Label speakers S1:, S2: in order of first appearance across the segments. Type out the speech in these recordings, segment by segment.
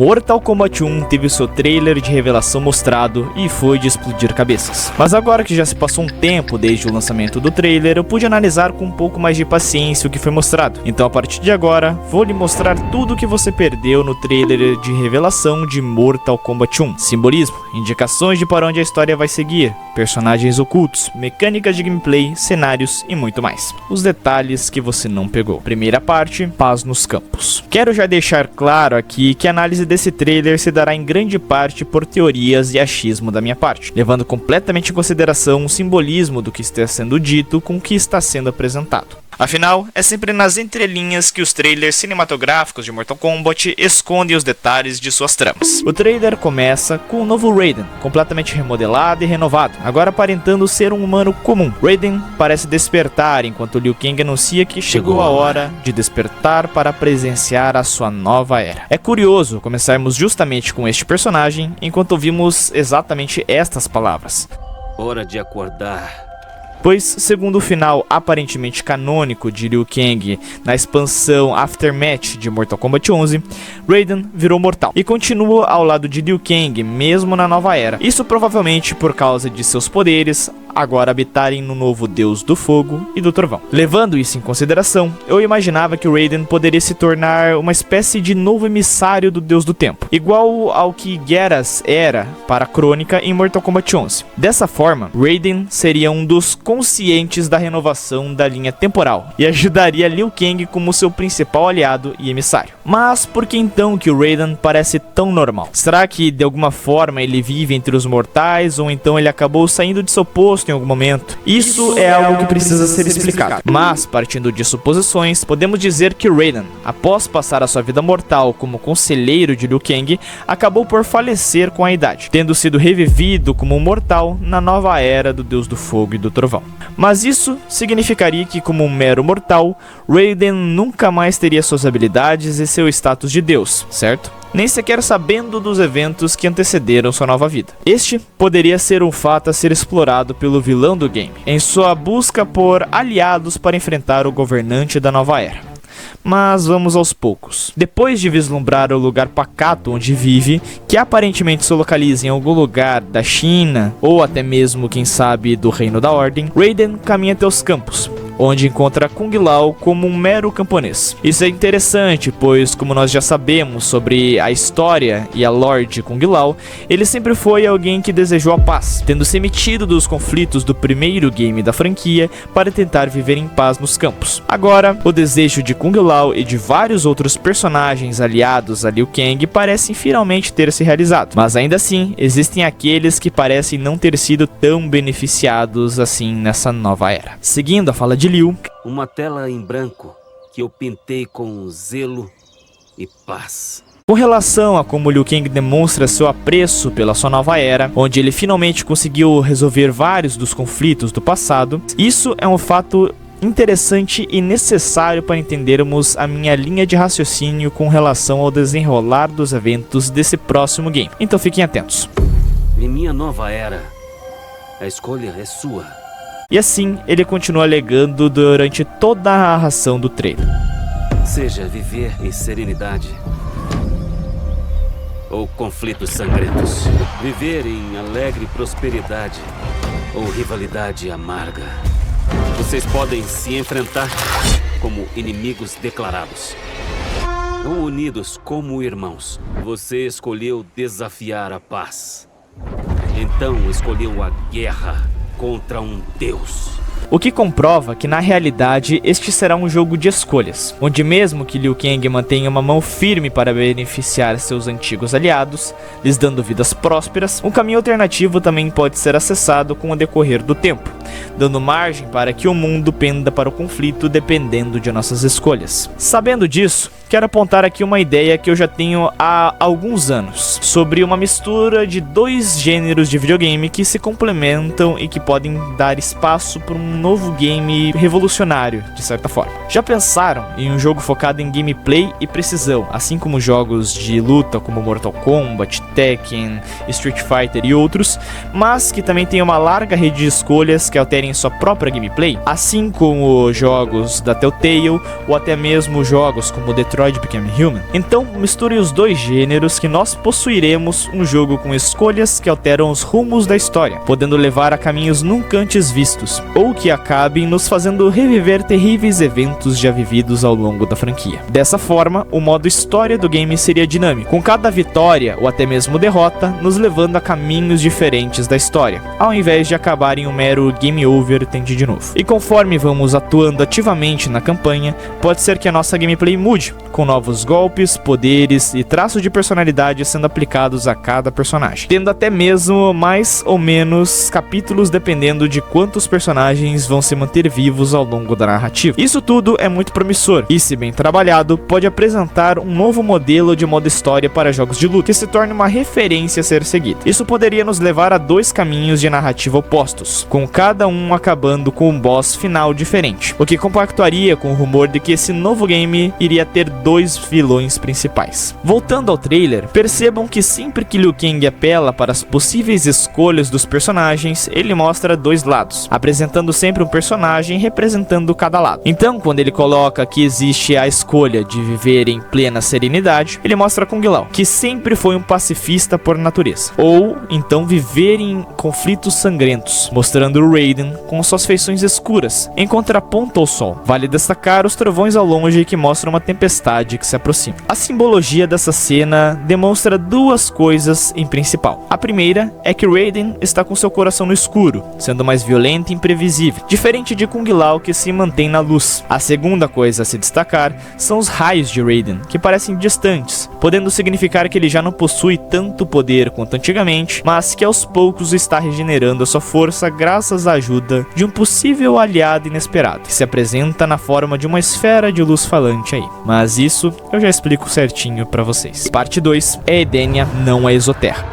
S1: Mortal Kombat 1 teve seu trailer de revelação mostrado e foi de explodir cabeças. Mas agora que já se passou um tempo desde o lançamento do trailer, eu pude analisar com um pouco mais de paciência o que foi mostrado. Então a partir de agora, vou lhe mostrar tudo o que você perdeu no trailer de revelação de Mortal Kombat 1. Simbolismo, indicações de para onde a história vai seguir, personagens ocultos, mecânicas de gameplay, cenários e muito mais. Os detalhes que você não pegou. Primeira parte, paz nos campos. Quero já deixar claro aqui que a análise desse trailer se dará em grande parte por teorias e achismo da minha parte, levando completamente em consideração o simbolismo do que está sendo dito com o que está sendo apresentado. Afinal, é sempre nas entrelinhas que os trailers cinematográficos de Mortal Kombat escondem os detalhes de suas tramas. O trailer começa com o novo Raiden, completamente remodelado e renovado, agora aparentando ser um humano comum. Raiden parece despertar enquanto Liu Kang anuncia que chegou a hora de despertar para presenciar a sua nova era. É curioso começarmos justamente com este personagem enquanto ouvimos exatamente estas palavras.
S2: Hora de acordar.
S1: Pois, segundo o final aparentemente canônico de Liu Kang na expansão Aftermath de Mortal Kombat 11, Raiden virou mortal e continua ao lado de Liu Kang mesmo na nova era. Isso provavelmente por causa de seus poderes agora habitarem no novo deus do fogo e do trovão. Levando isso em consideração, eu imaginava que o Raiden poderia se tornar uma espécie de novo emissário do deus do tempo, igual ao que Geras era para a crônica em Mortal Kombat 11. Dessa forma, Raiden seria um dos conscientes da renovação da linha temporal e ajudaria Liu Kang como seu principal aliado e emissário. Mas por que então que o Raiden parece tão normal? Será que de alguma forma ele vive entre os mortais ou então ele acabou saindo de seu posto em algum momento? Isso é algo que precisa ser explicado. Mas, partindo de suposições, podemos dizer que Raiden, após passar a sua vida mortal como conselheiro de Liu Kang, acabou por falecer com a idade, tendo sido revivido como um mortal na nova era do Deus do Fogo e do Trovão. Mas isso significaria que, como um mero mortal, Raiden nunca mais teria suas habilidades e seu status de Deus, certo? Nem sequer sabendo dos eventos que antecederam sua nova vida. Este poderia ser um fato a ser explorado pelo vilão do game, em sua busca por aliados para enfrentar o governante da nova era. Mas vamos aos poucos. Depois de vislumbrar o lugar pacato onde vive, que aparentemente se localiza em algum lugar da China, ou até mesmo, quem sabe, do Reino da Ordem, Raiden caminha até os campos, onde encontra Kung Lao como um mero camponês. Isso é interessante, pois como nós já sabemos sobre a história e a lore de Kung Lao, ele sempre foi alguém que desejou a paz, tendo se metido dos conflitos do primeiro game da franquia para tentar viver em paz nos campos. Agora, o desejo de Kung Lao e de vários outros personagens aliados a Liu Kang parecem finalmente ter se realizado, mas ainda assim, existem aqueles que parecem não ter sido tão beneficiados assim nessa nova era. Seguindo a fala de Liu,
S2: uma tela em branco que eu pintei com zelo e paz.
S1: Com relação a como Liu Kang demonstra seu apreço pela sua nova era, onde ele finalmente conseguiu resolver vários dos conflitos do passado, isso é um fato interessante e necessário para entendermos a minha linha de raciocínio com relação ao desenrolar dos eventos desse próximo game. Então fiquem atentos.
S2: Em minha nova era, a escolha é sua.
S1: E assim, ele continua alegando durante toda a narração do trailer.
S2: Seja viver em serenidade ou conflitos sangrentos, viver em alegre prosperidade ou rivalidade amarga, vocês podem se enfrentar como inimigos declarados ou unidos como irmãos. Você escolheu desafiar a paz, então escolheu a guerra contra um deus.
S1: O que comprova que na realidade este será um jogo de escolhas, onde mesmo que Liu Kang mantenha uma mão firme para beneficiar seus antigos aliados, lhes dando vidas prósperas, um caminho alternativo também pode ser acessado com o decorrer do tempo, dando margem para que o mundo penda para o conflito dependendo de nossas escolhas. Sabendo disso, quero apontar aqui uma ideia que eu já tenho há alguns anos, sobre uma mistura de dois gêneros de videogame que se complementam e que podem dar espaço para um novo game revolucionário, de certa forma. Já pensaram em um jogo focado em gameplay e precisão, assim como jogos de luta como Mortal Kombat, Tekken, Street Fighter e outros, mas que também tem uma larga rede de escolhas que alterem sua própria gameplay, assim como jogos da Telltale ou até mesmo jogos como Detroit Detroit Become Human? Então misture os dois gêneros que nós possuiremos um jogo com escolhas que alteram os rumos da história, podendo levar a caminhos nunca antes vistos, ou que acabem nos fazendo reviver terríveis eventos já vividos ao longo da franquia. Dessa forma, o modo história do game seria dinâmico, com cada vitória ou até mesmo derrota nos levando a caminhos diferentes da história, ao invés de acabar em um mero game over, tente de novo. E conforme vamos atuando ativamente na campanha, pode ser que a nossa gameplay mude, com novos golpes, poderes e traços de personalidade sendo aplicados a cada personagem, tendo até mesmo mais ou menos capítulos dependendo de quantos personagens vão se manter vivos ao longo da narrativa. Isso tudo é muito promissor e, se bem trabalhado, pode apresentar um novo modelo de modo história para jogos de luta que se torne uma referência a ser seguida. Isso poderia nos levar a dois caminhos de narrativa opostos, com cada um acabando com um boss final diferente, o que compactuaria com o rumor de que esse novo game iria ter dois vilões principais. Voltando ao trailer, percebam que sempre que Liu Kang apela para as possíveis escolhas dos personagens, ele mostra dois lados, apresentando sempre um personagem representando cada lado. Então, quando ele coloca que existe a escolha de viver em plena serenidade, ele mostra Kung Lao, que sempre foi um pacifista por natureza, ou então viver em conflitos sangrentos, mostrando o Raiden com suas feições escuras, em contraponto ao sol. Vale destacar os trovões ao longe que mostram uma tempestade que se aproxima. A simbologia dessa cena demonstra duas coisas em principal. A primeira é que Raiden está com seu coração no escuro, sendo mais violento e imprevisível, diferente de Kung Lao, que se mantém na luz. A segunda coisa a se destacar são os raios de Raiden, que parecem distantes, podendo significar que ele já não possui tanto poder quanto antigamente, mas que aos poucos está regenerando a sua força graças à ajuda de um possível aliado inesperado, que se apresenta na forma de uma esfera de luz falante aí. Mas isso eu já explico certinho pra vocês. Parte 2 é Edenia, não a Exoterra.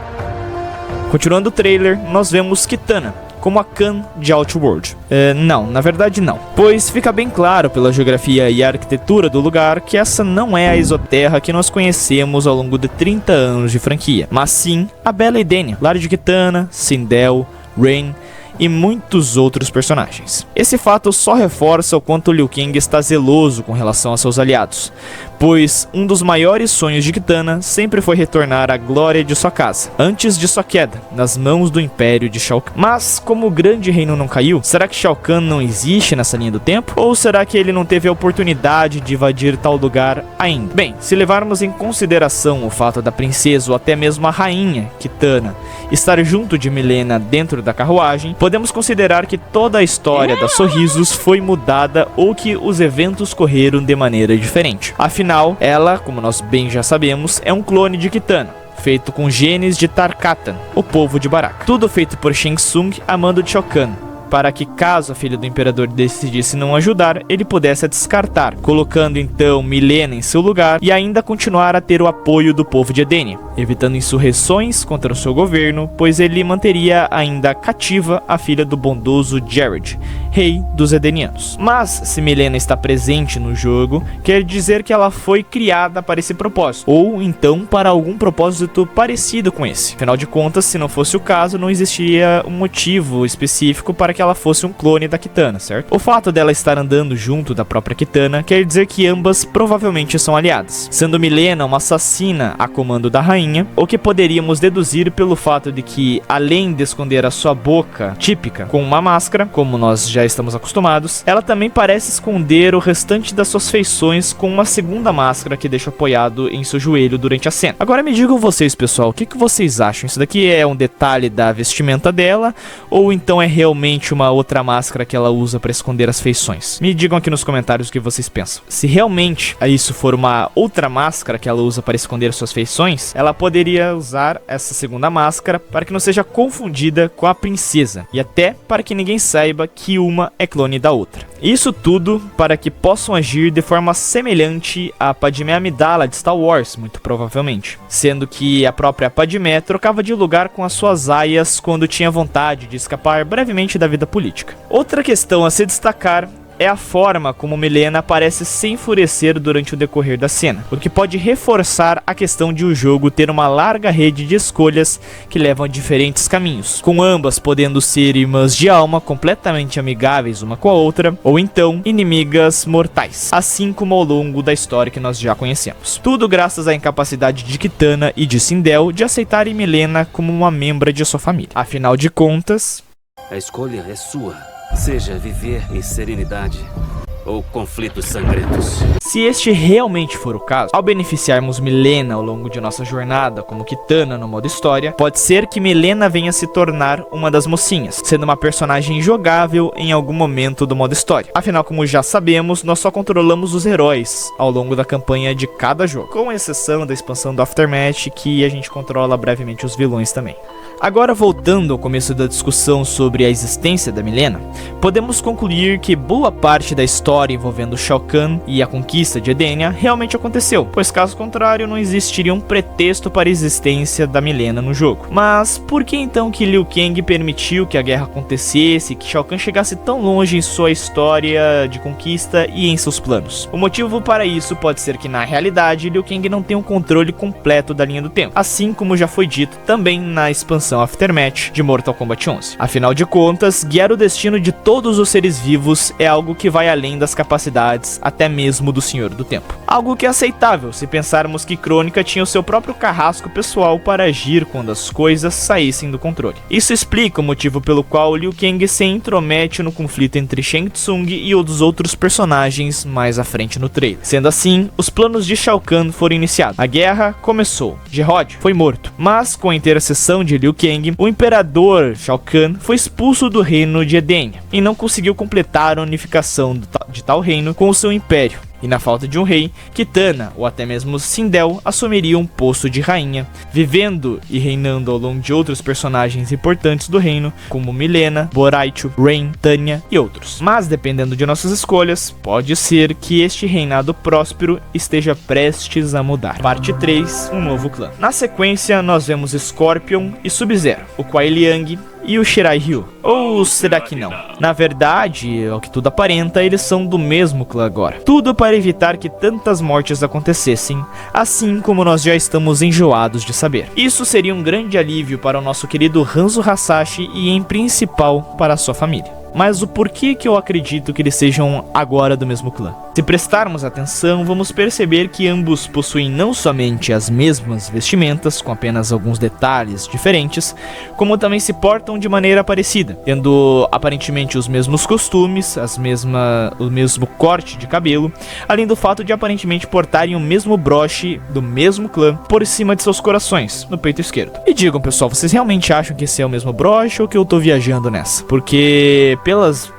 S1: Continuando o trailer, nós vemos Kitana como a Khan de Outworld. Não, na verdade não, pois fica bem claro pela geografia e arquitetura do lugar que essa não é a Exoterra que nós conhecemos ao longo de 30 anos de franquia, mas sim a bela Edenia, lar de Kitana, Sindel, Rain e muitos outros personagens. Esse fato só reforça o quanto Liu Kang está zeloso com relação a seus aliados, pois um dos maiores sonhos de Kitana sempre foi retornar à glória de sua casa, antes de sua queda, nas mãos do Império de Shao Kahn. Mas, como o grande reino não caiu, será que Shao Kahn não existe nessa linha do tempo? Ou será que ele não teve a oportunidade de invadir tal lugar ainda? Bem, se levarmos em consideração o fato da princesa ou até mesmo a rainha, Kitana, estar junto de Mileena dentro da carruagem, podemos considerar que toda a história da Sorrisos foi mudada ou que os eventos correram de maneira diferente. Afinal, ela, como nós bem já sabemos, é um clone de Kitana, feito com genes de Tarkatan, o povo de Baraka. Tudo feito por Shang Tsung a mando de Shao Kahn, para que, caso a filha do imperador decidisse não ajudar, ele pudesse a descartar, colocando então Mileena em seu lugar e ainda continuar a ter o apoio do povo de Edenia, evitando insurreições contra o seu governo, pois ele manteria ainda cativa a filha do bondoso Jared, rei dos Edenianos. Mas, se Mileena está presente no jogo, quer dizer que ela foi criada para esse propósito, ou então para algum propósito parecido com esse. Afinal de contas, se não fosse o caso, não existiria um motivo específico para que ela fosse um clone da Kitana, certo? O fato dela estar andando junto da própria Kitana quer dizer que ambas provavelmente são aliadas, sendo Mileena uma assassina a comando da rainha, o que poderíamos deduzir pelo fato de que, além de esconder a sua boca típica com uma máscara, como nós já estamos acostumados, ela também parece esconder o restante das suas feições com uma segunda máscara que deixa apoiado em seu joelho durante a cena. Agora me digam vocês, pessoal, o que vocês acham? Isso daqui é um detalhe da vestimenta dela, ou então é realmente uma outra máscara que ela usa para esconder as feições? Me digam aqui nos comentários o que vocês pensam. Se realmente isso for uma outra máscara que ela usa para esconder suas feições, ela poderia usar essa segunda máscara para que não seja confundida com a princesa, e até para que ninguém saiba que uma é clone da outra. Isso tudo para que possam agir de forma semelhante a Padmé Amidala de Star Wars, muito provavelmente, sendo que a própria Padmé trocava de lugar com as suas aias quando tinha vontade de escapar brevemente da vida política. Outra questão a se destacar é a forma como Mileena parece se enfurecer durante o decorrer da cena, o que pode reforçar a questão de o jogo ter uma larga rede de escolhas que levam a diferentes caminhos, com ambas podendo ser irmãs de alma completamente amigáveis uma com a outra, ou então inimigas mortais, assim como ao longo da história que nós já conhecemos. Tudo graças à incapacidade de Kitana e de Sindel de aceitarem Mileena como uma membra de sua família. Afinal de contas,
S2: a escolha é sua. Seja viver em serenidade ou conflitos sangrentos.
S1: Se este realmente for o caso, ao beneficiarmos Mileena ao longo de nossa jornada como Kitana no modo história, pode ser que Mileena venha se tornar uma das mocinhas, sendo uma personagem jogável em algum momento do modo história. Afinal, como já sabemos, nós só controlamos os heróis ao longo da campanha de cada jogo, com exceção da expansão do Aftermath, que a gente controla brevemente os vilões também. Agora, voltando ao começo da discussão sobre a existência da Mileena, podemos concluir que boa parte da história envolvendo Shao Kahn e a conquista de Edenia realmente aconteceu, pois caso contrário não existiria um pretexto para a existência da Mileena no jogo. Mas por que então que Liu Kang permitiu que a guerra acontecesse e que Shao Kahn chegasse tão longe em sua história de conquista e em seus planos? O motivo para isso pode ser que na realidade Liu Kang não tem um controle completo da linha do tempo, assim como já foi dito também na expansão Aftermath de Mortal Kombat 11. Afinal de contas, guiar o destino de todos os seres vivos é algo que vai além das capacidades até mesmo do Senhor do Tempo. Algo que é aceitável se pensarmos que Crônica tinha o seu próprio carrasco pessoal para agir quando as coisas saíssem do controle. Isso explica o motivo pelo qual Liu Kang se intromete no conflito entre Shang Tsung e os outros personagens mais à frente no trailer. Sendo assim, os planos de Shao Kahn foram iniciados. A guerra começou. Gerrod foi morto, mas com a intercessão de Liu Kang, o imperador Shao Kahn foi expulso do reino de Edenia e não conseguiu completar a unificação de tal reino com o seu império. E na falta de um rei, Kitana, ou até mesmo Sindel, assumiria um posto de rainha, vivendo e reinando ao longo de outros personagens importantes do reino, como Mileena, Boraicho, Rain, Tanya e outros. Mas dependendo de nossas escolhas, pode ser que este reinado próspero esteja prestes a mudar. Parte 3, um novo clã. Na sequência, nós vemos Scorpion e Sub-Zero, o Kuai Liang e o Shirai Ryu. Ou será que não? Na verdade, ao que tudo aparenta, eles são do mesmo clã agora. Tudo para evitar que tantas mortes acontecessem, assim como nós já estamos enjoados de saber. Isso seria um grande alívio para o nosso querido Hanzo Hasashi e, em principal, para a sua família. Mas o porquê que eu acredito que eles sejam agora do mesmo clã? Se prestarmos atenção, vamos perceber que ambos possuem não somente as mesmas vestimentas, com apenas alguns detalhes diferentes, como também se portam de maneira parecida, tendo aparentemente os mesmos costumes, o mesmo corte de cabelo, além do fato de aparentemente portarem o mesmo broche do mesmo clã por cima de seus corações, no peito esquerdo. E digam, pessoal, vocês realmente acham que esse é o mesmo broche ou que eu tô viajando nessa? Porque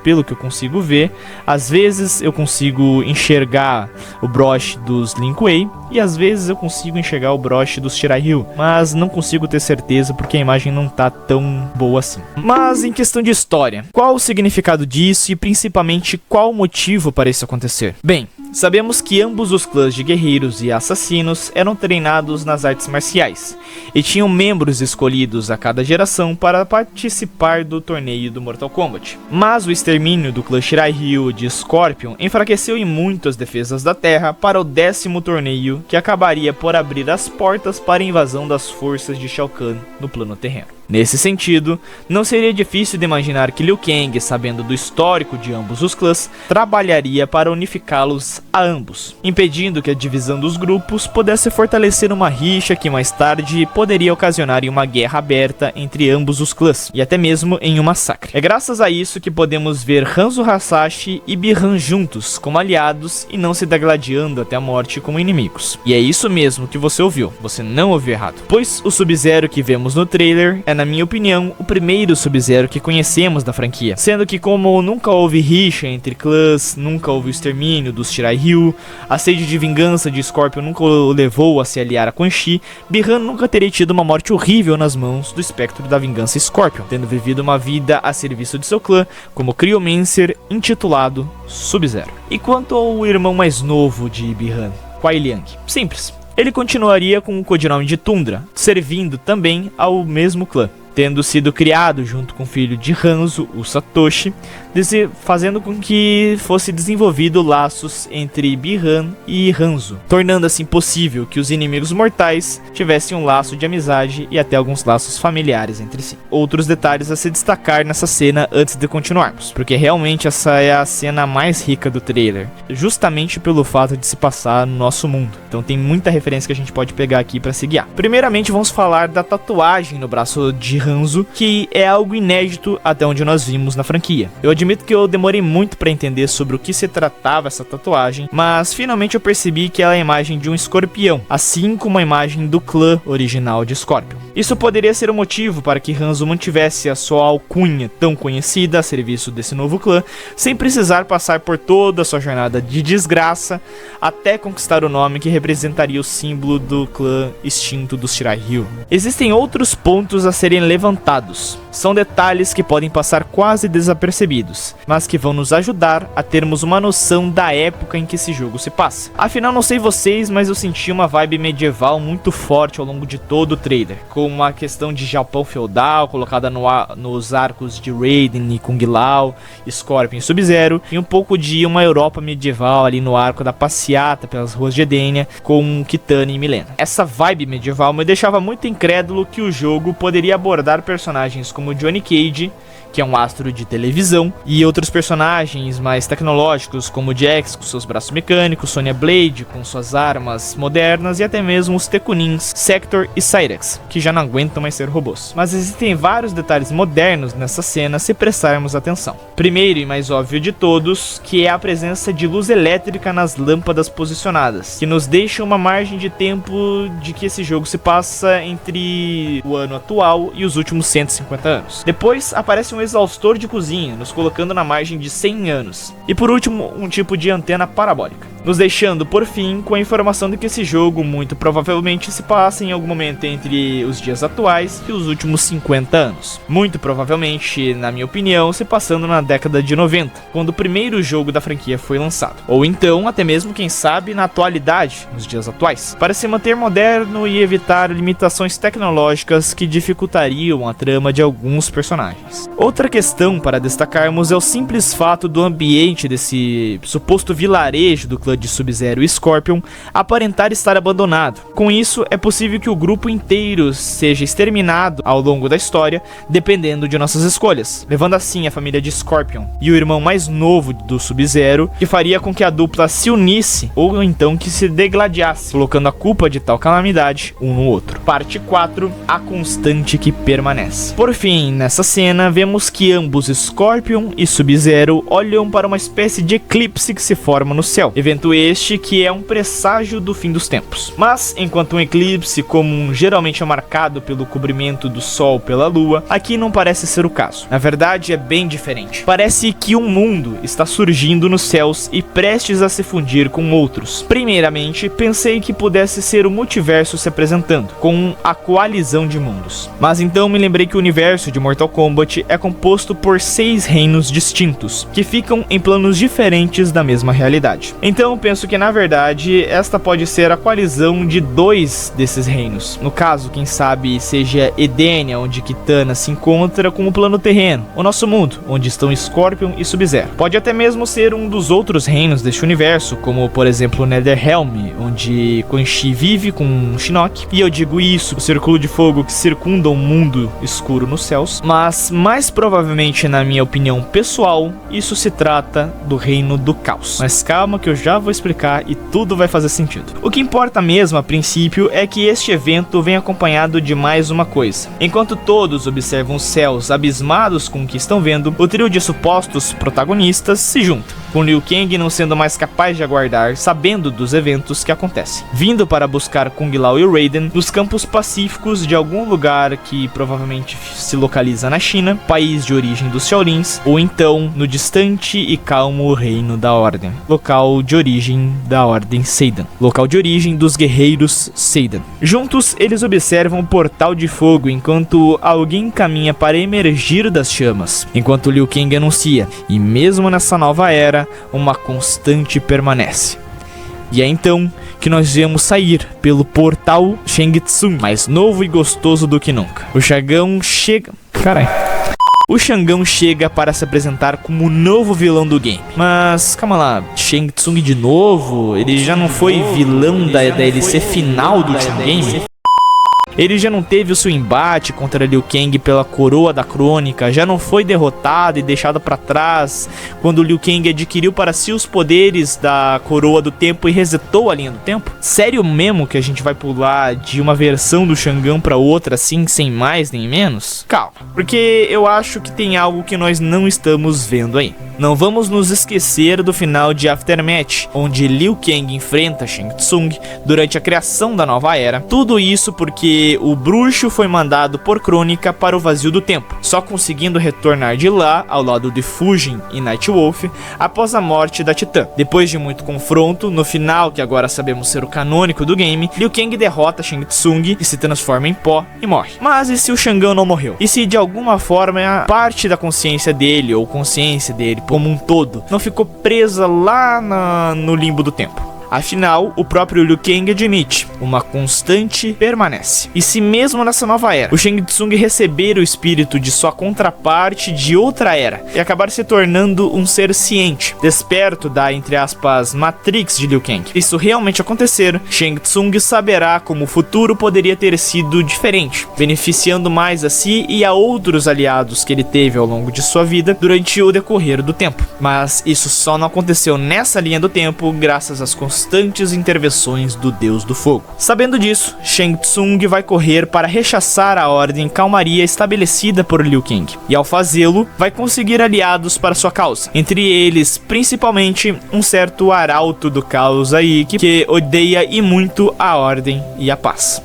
S1: pelo que eu consigo ver, às vezes eu consigo enxergar o broche dos Lin Kuei e às vezes eu consigo enxergar o broche dos Shirai Ryu, mas não consigo ter certeza porque a imagem não tá tão boa assim. Mas em questão de história, qual o significado disso e principalmente qual o motivo para isso acontecer? Bem, sabemos que ambos os clãs de guerreiros e assassinos eram treinados nas artes marciais e tinham membros escolhidos a cada geração para participar do torneio do Mortal Kombat. Mas o extermínio do clã Shirai Ryu de Scorpion enfraqueceu em muito as defesas da Terra para o 10º torneio, que acabaria por abrir as portas para a invasão das forças de Shao Kahn no plano terreno. Nesse sentido, não seria difícil de imaginar que Liu Kang, sabendo do histórico de ambos os clãs, trabalharia para unificá-los a ambos, impedindo que a divisão dos grupos pudesse fortalecer uma rixa que mais tarde poderia ocasionar em uma guerra aberta entre ambos os clãs, e até mesmo em um massacre. É graças a isso que podemos ver Hanzo Hasashi e Bi-Han juntos como aliados e não se degladiando até a morte como inimigos. E é isso mesmo que você ouviu, você não ouviu errado, pois o Sub-Zero que vemos no trailer é, na minha opinião, o primeiro Sub-Zero que conhecemos da franquia, sendo que como nunca houve rixa entre clãs, nunca houve o extermínio dos Shirai Ryu, a sede de vingança de Scorpion nunca o levou a se aliar a Quan Chi, Bi-Han nunca teria tido uma morte horrível nas mãos do espectro da vingança Scorpion, tendo vivido uma vida a serviço de seu clã como Cryomancer intitulado Sub-Zero. E quanto ao irmão mais novo de Bi-Han, Kuai Liang? Simples. Ele continuaria com o codinome de Tundra, servindo também ao mesmo clã, tendo sido criado junto com o filho de Hanzo, o Satoshi, fazendo com que fosse desenvolvido laços entre Bi-Han e Hanzo, tornando assim possível que os inimigos mortais tivessem um laço de amizade e até alguns laços familiares entre si. Outros detalhes a se destacar nessa cena antes de continuarmos, porque realmente essa é a cena mais rica do trailer, justamente pelo fato de se passar no nosso mundo. Então tem muita referência que a gente pode pegar aqui para se guiar. Primeiramente vamos falar da tatuagem no braço de Hanzo, que é algo inédito até onde nós vimos na franquia. Eu admito que eu demorei muito para entender sobre o que se tratava essa tatuagem, mas finalmente eu percebi que ela é a imagem de um escorpião, assim como a imagem do clã original de Scorpion. Isso poderia ser o motivo para que Hanzo mantivesse a sua alcunha tão conhecida a serviço desse novo clã, sem precisar passar por toda a sua jornada de desgraça até conquistar o nome que representaria o símbolo do clã extinto dos Shiraiyu. Existem outros pontos a serem levantados. São detalhes que podem passar quase desapercebidos, mas que vão nos ajudar a termos uma noção da época em que esse jogo se passa. Afinal, não sei vocês, mas eu senti uma vibe medieval muito forte ao longo de todo o trailer, com uma questão de Japão feudal colocada nos arcos de Raiden e Kung Lao, Scorpion e Sub-Zero, e um pouco de uma Europa medieval ali no arco da passeata pelas ruas de Edenia com Kitana e Milena. Essa vibe medieval me deixava muito incrédulo que o jogo poderia abordar personagens como Johnny Cage, que é um astro de televisão, e outros personagens mais tecnológicos como Jax com seus braços mecânicos, Sonya Blade com suas armas modernas e até mesmo os Tekunins Sector e Cyrax, que já não aguentam mais ser robôs. Mas existem vários detalhes modernos nessa cena se prestarmos atenção. Primeiro e mais óbvio de todos, que é a presença de luz elétrica nas lâmpadas posicionadas, que nos deixa uma margem de tempo de que esse jogo se passa entre o ano atual e os últimos 150 anos. Depois aparece um exaustor de cozinha, nos colocando na margem de 100 anos. E por último, um tipo de antena parabólica, nos deixando por fim com a informação de que esse jogo muito provavelmente se passa em algum momento entre os dias atuais e os últimos 50 anos. Muito provavelmente, na minha opinião, se passando na década de 90, quando o primeiro jogo da franquia foi lançado. Ou então, até mesmo, quem sabe, na atualidade, nos dias atuais, para se manter moderno e evitar limitações tecnológicas que dificultariam a trama de alguns personagens. Outra questão para destacarmos é o simples fato do ambiente desse suposto vilarejo do clã de Sub-Zero e Scorpion aparentar estar abandonado. Com isso, é possível que o grupo inteiro seja exterminado ao longo da história, dependendo de nossas escolhas, levando assim a família de Scorpion e o irmão mais novo do Sub-Zero, que faria com que a dupla se unisse ou então que se degladiasse, colocando a culpa de tal calamidade um no outro. Parte 4, a constante que permanece. Por fim, nessa cena, vemos que ambos Scorpion e Sub-Zero olham para uma espécie de eclipse que se forma no céu, evento este que é um presságio do fim dos tempos. Mas, enquanto um eclipse comum geralmente é marcado pelo cobrimento do Sol pela Lua, aqui não parece ser o caso. Na verdade, é bem diferente. Parece que um mundo está surgindo nos céus e prestes a se fundir com outros. Primeiramente, pensei que pudesse ser o multiverso se apresentando, com a coalizão de mundos. Mas então me lembrei que o universo de Mortal Kombat é composto por 6 reinos distintos, que ficam em planos diferentes da mesma realidade. Então penso que na verdade esta pode ser a coalizão de 2 desses reinos. No caso, quem sabe seja Edenia, onde Kitana se encontra, com o plano terreno, o nosso mundo, onde estão Scorpion e Sub-Zero. Pode até mesmo ser um dos outros reinos deste universo, como por exemplo Netherrealm, onde Quan Chi vive com Shinnok. E eu digo isso, o círculo de fogo que circunda um mundo escuro nos céus. Mas mais provavelmente, na minha opinião pessoal, isso se trata do reino do caos. Mas calma que eu já vou explicar e tudo vai fazer sentido. O que importa mesmo a princípio é que este evento vem acompanhado de mais uma coisa. Enquanto todos observam os céus abismados com o que estão vendo, o trio de supostos protagonistas se junta, com Liu Kang não sendo mais capaz de aguardar, sabendo dos eventos que acontecem, vindo para buscar Kung Lao e Raiden nos campos pacíficos de algum lugar que provavelmente se localiza na China, país de origem dos Shaolins, ou então no distante e calmo reino da Ordem, local de origem da Ordem Seidan, local de origem dos guerreiros Seidan. Juntos, eles observam o portal de fogo enquanto alguém caminha para emergir das chamas, enquanto Liu Kang anuncia, e mesmo nessa nova era, uma constante permanece. E é então que nós vemos sair pelo portal Shang Tsung, mais novo e gostoso do que nunca. O Shangão chega... Caralho. O Shangão chega para se apresentar como o novo vilão do game. Mas, calma lá, Shang Tsung de novo? Ele já não foi vilão da DLC final do último game? Ele já não teve o seu embate contra Liu Kang pela coroa da crônica, já não foi derrotado e deixado para trás quando Liu Kang adquiriu para si os poderes da coroa do tempo e resetou a linha do tempo? Sério mesmo que a gente vai pular de uma versão do Shangão para outra assim, sem mais nem menos? Calma, porque eu acho que tem algo que nós não estamos vendo aí. Não vamos nos esquecer do final de Aftermath, onde Liu Kang enfrenta Shang Tsung durante a criação da nova era. Tudo isso porque o bruxo foi mandado por crônica para o vazio do tempo, só conseguindo retornar de lá ao lado de Fujin e Nightwolf após a morte da Titã. Depois de muito confronto, no final, que agora sabemos ser o canônico do game, Liu Kang derrota Shang Tsung e se transforma em pó e morre. Mas e se o Shangão não morreu? E se de alguma forma a parte da consciência dele, ou consciência dele como um todo, não ficou presa lá no limbo do tempo? Afinal, o próprio Liu Kang admite, uma constante permanece. E se mesmo nessa nova era, o Shang Tsung receber o espírito de sua contraparte de outra era e acabar se tornando um ser ciente, desperto da, entre aspas, Matrix de Liu Kang, isso realmente acontecer, Shang Tsung saberá como o futuro poderia ter sido diferente, beneficiando mais a si e a outros aliados que ele teve ao longo de sua vida durante o decorrer do tempo. Mas isso só não aconteceu nessa linha do tempo graças às constantes intervenções do Deus do Fogo. Sabendo disso, Shang Tsung vai correr para rechaçar a ordem calmaria estabelecida por Liu Kang, e ao fazê-lo, vai conseguir aliados para sua causa, entre eles, principalmente, um certo arauto do caos aí, que odeia e muito a ordem e a paz.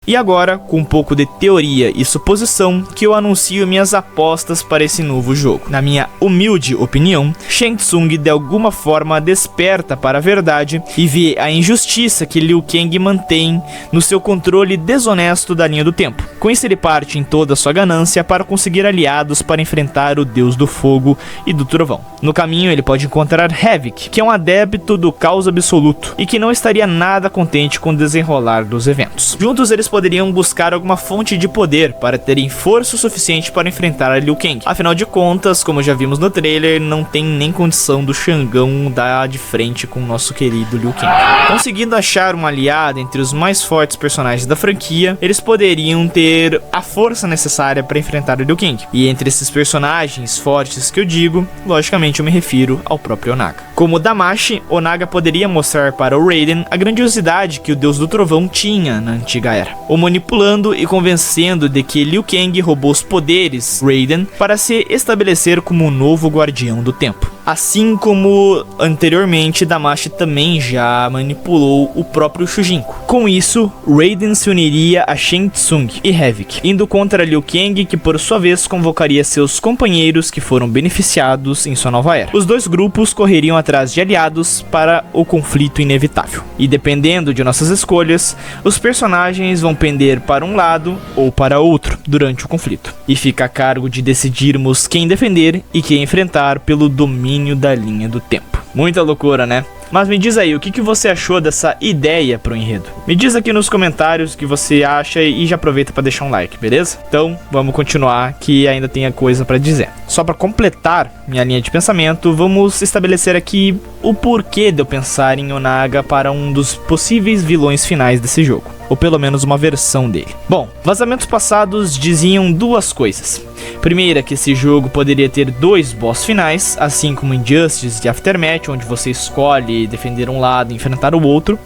S1: E agora, com um pouco de teoria e suposição, que eu anuncio minhas apostas para esse novo jogo. Na minha humilde opinião, Shang Tsung de alguma forma desperta para a verdade e vê a injustiça que Liu Kang mantém no seu controle desonesto da linha do tempo. Com isso ele parte em toda a sua ganância para conseguir aliados para enfrentar o Deus do Fogo e do Trovão. No caminho ele pode encontrar Havik, que é um adepto do caos absoluto e que não estaria nada contente com o desenrolar dos eventos. Juntos eles poderiam buscar alguma fonte de poder para terem força o suficiente para enfrentar a Liu Kang. Afinal de contas, como já vimos no trailer, não tem nem condição do Shangão dar de frente com o nosso querido Liu Kang. Conseguindo achar um aliado entre os mais fortes personagens da franquia, eles poderiam ter a força necessária para enfrentar o Liu Kang. E entre esses personagens fortes que eu digo, logicamente eu me refiro ao próprio Onaga. Como Damashi, Onaga poderia mostrar para o Raiden a grandiosidade que o Deus do Trovão tinha na antiga era, o manipulando e convencendo de que Liu Kang roubou os poderes Raiden para se estabelecer como o novo guardião do tempo. Assim como anteriormente Damashi também já manipulou o próprio Shujinko. Com isso, Raiden se uniria a Shang Tsung e Havik, indo contra Liu Kang, que por sua vez convocaria seus companheiros que foram beneficiados em sua nova era. Os dois grupos correriam atrás de aliados para o conflito inevitável. E dependendo de nossas escolhas, os personagens vão pender para um lado ou para outro durante o conflito. E fica a cargo de decidirmos quem defender e quem enfrentar pelo domínio da linha do tempo. Muita loucura, né? Mas me diz aí, o que você achou dessa ideia pro enredo? Me diz aqui nos comentários o que você acha e já aproveita para deixar um like, beleza? Então, vamos continuar que ainda tem coisa para dizer. Só para completar minha linha de pensamento, vamos estabelecer aqui o porquê de eu pensar em Onaga para um dos possíveis vilões finais desse jogo, ou pelo menos uma versão dele. Bom, vazamentos passados diziam duas coisas. Primeira, que esse jogo poderia ter 2 boss finais, assim como Injustice e Aftermath, onde você escolhe defender um lado e enfrentar o outro.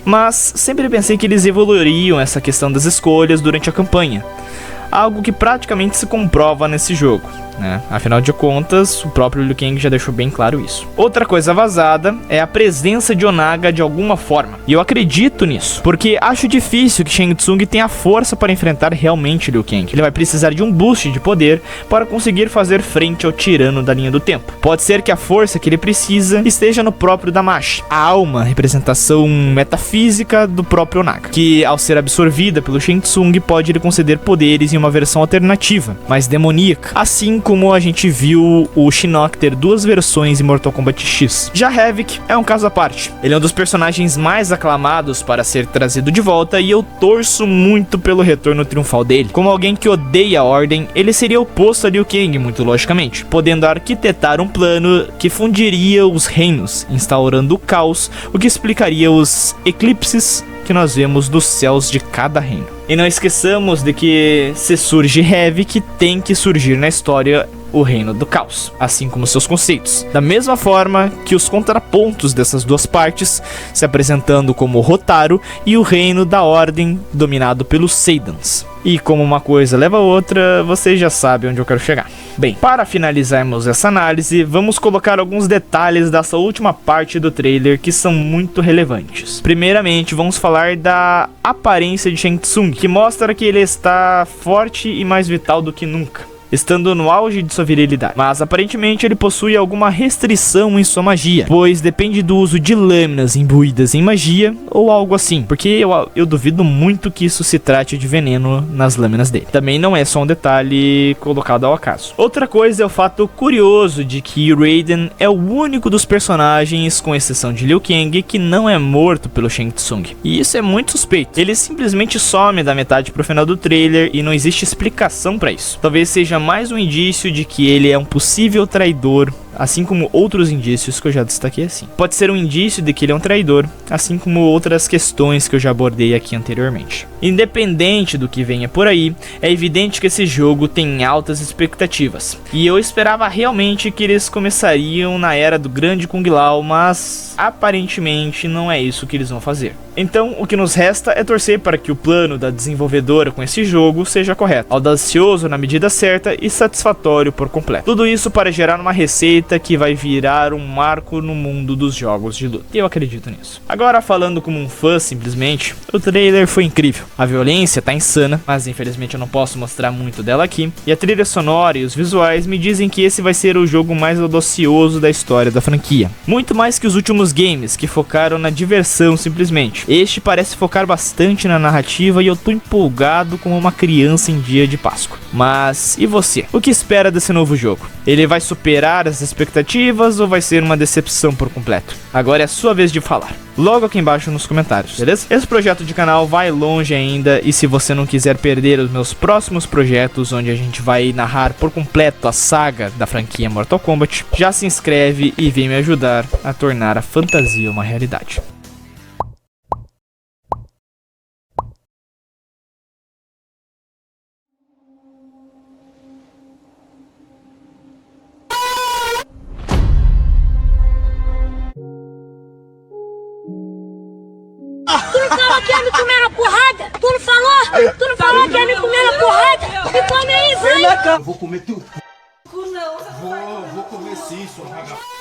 S1: Mas sempre pensei que eles evoluiriam essa questão das escolhas durante a campanha, algo que praticamente se comprova nesse jogo, né? Afinal de contas, o próprio Liu Kang já deixou bem claro isso. Outra coisa vazada é a presença de Onaga de alguma forma, e eu acredito nisso, porque acho difícil que Shang Tsung tenha força para enfrentar realmente Liu Kang. Ele vai precisar de um boost de poder para conseguir fazer frente ao tirano da linha do tempo. Pode ser que a força que ele precisa esteja no próprio Damashi, a alma, representação metafísica do próprio Onaga, que ao ser absorvida pelo Shang Tsung pode lhe conceder poderes em uma versão alternativa, mais demoníaca, assim como a gente viu o Shinnok ter duas versões em Mortal Kombat X. Já Havik é um caso à parte. Ele é um dos personagens mais aclamados para ser trazido de volta e eu torço muito pelo retorno triunfal dele. Como alguém que odeia a Ordem, ele seria oposto a Liu Kang, muito logicamente, podendo arquitetar um plano que fundiria os reinos, instaurando o caos, o que explicaria os eclipses que nós vemos dos céus de cada reino. E não esqueçamos de que se surge Havik, tem que surgir na história o reino do caos, assim como seus conceitos. Da mesma forma que os contrapontos dessas duas partes, se apresentando como Hotaru e o reino da Ordem dominado pelos Saidans. E como uma coisa leva a outra, vocês já sabem onde eu quero chegar. Bem, para finalizarmos essa análise, vamos colocar alguns detalhes dessa última parte do trailer que são muito relevantes. Primeiramente, vamos falar da aparência de Shang Tsung, que mostra que ele está forte e mais vital do que nunca, estando no auge de sua virilidade. Mas aparentemente ele possui alguma restrição em sua magia, pois depende do uso de lâminas imbuídas em magia ou algo assim, porque eu duvido muito que isso se trate de veneno nas lâminas dele. Também não é só um detalhe colocado ao acaso. Outra coisa é o fato curioso de que Raiden é o único dos personagens, com exceção de Liu Kang, que não é morto pelo Shang Tsung. E isso é muito suspeito. Ele simplesmente some da metade pro final do trailer e não existe explicação pra isso. Talvez seja mais um indício de que ele é um possível traidor, assim como outros indícios que eu já destaquei assim. Pode ser um indício de que ele é um traidor, assim como outras questões que eu já abordei aqui anteriormente. Independente do que venha por aí, é evidente que esse jogo tem altas expectativas. E eu esperava realmente que eles começariam na era do grande Kung Lao, mas aparentemente não é isso que eles vão fazer. Então o que nos resta é torcer para que o plano da desenvolvedora com esse jogo seja correto, audacioso na medida certa e satisfatório por completo. Tudo isso para gerar uma receita que vai virar um marco no mundo dos jogos de luta. E eu acredito nisso. Agora, falando como um fã simplesmente, o trailer foi incrível. A violência tá insana, mas infelizmente eu não posso mostrar muito dela aqui. E a trilha sonora e os visuais me dizem que esse vai ser o jogo mais audacioso da história da franquia. Muito mais que os últimos games, que focaram na diversão simplesmente. Este parece focar bastante na narrativa e eu tô empolgado como uma criança em dia de Páscoa. Mas, e você? O que espera desse novo jogo? Ele vai superar as expectativas ou vai ser uma decepção por completo? Agora é a sua vez de falar. Logo aqui embaixo nos comentários, beleza? Esse projeto de canal vai longe ainda e se você não quiser perder os meus próximos projetos, onde a gente vai narrar por completo a saga da franquia Mortal Kombat, já se inscreve e vem me ajudar a tornar a fantasia uma realidade.
S3: Tu não falou que ia me comer na porrada? Tu não falou? Tu não falou que ia me comer na porrada? Me come aí, vai!
S4: Eu vou comer teu c...
S3: Não.
S4: Vou comer sim, sua vagabunda.